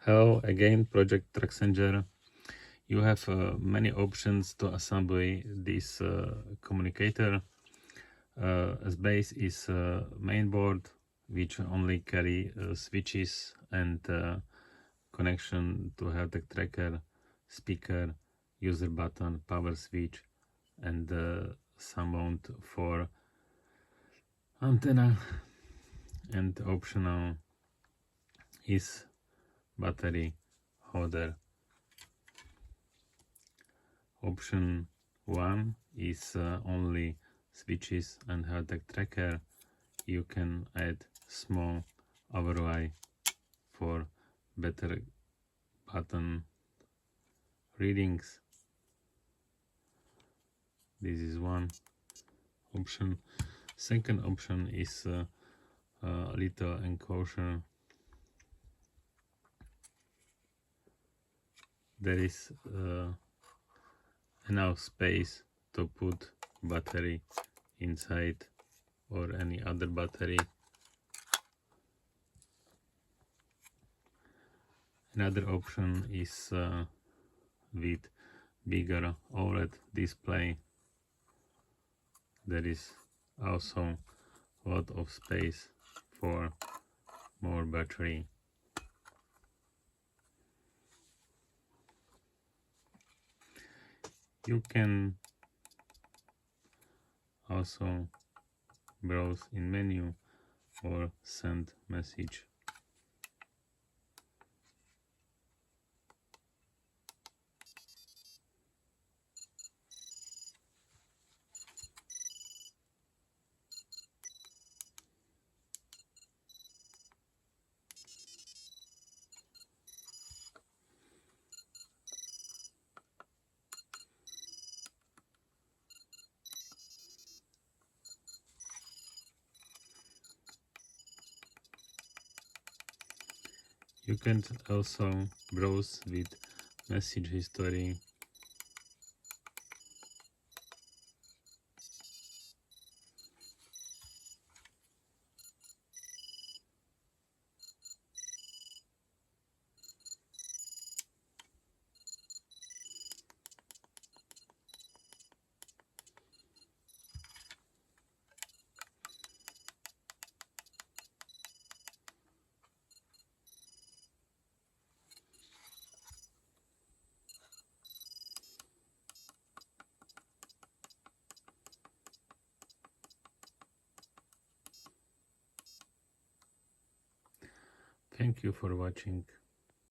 Hello again, Project Tracksenger. You have many options to assemble this communicator. As base is main board, which only carry switches and connection to Heltec tracker, speaker, user button, power switch, and some mount for antenna. And optional is battery holder. Option 1 is only switches and Heltec tracker. You can add small overlay for better button readings. This is one option. Second option is little enclosure. There is enough space to put battery inside or any other battery. Another option is with bigger OLED display. There is also a lot of space for more battery. You can also browse in menu or send message. You can also browse with message history. Thank you for watching.